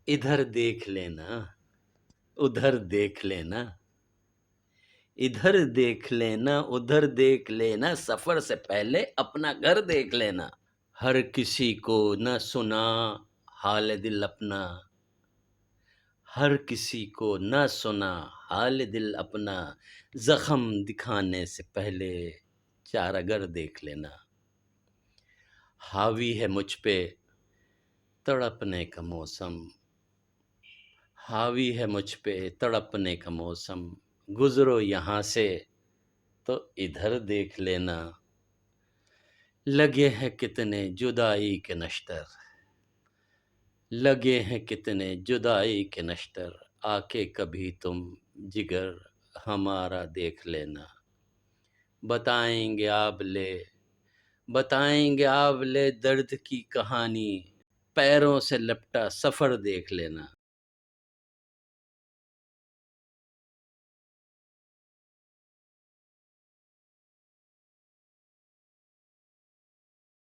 ادھر دیکھ لینا ادھر دیکھ لینا، ادھر دیکھ لینا ادھر دیکھ لینا، سفر سے پہلے اپنا گھر دیکھ لینا۔ ہر کسی کو نہ سنا حال دل اپنا، ہر کسی کو نہ سنا حال دل اپنا، زخم دکھانے سے پہلے چارہ گر دیکھ لینا۔ حاوی ہے مجھ پہ تڑپنے کا موسم، حاوی ہے مجھ پہ تڑپنے کا موسم، گزرو یہاں سے تو ادھر دیکھ لینا۔ لگے ہیں کتنے جدائی کے نشتر، لگے ہیں کتنے جدائی کے نشتر، آ کے کبھی تم جگر ہمارا دیکھ لینا۔ بتائیں گے آبلے، بتائیں گے آبلے درد کی کہانی، پیروں سے لپٹا سفر دیکھ لینا۔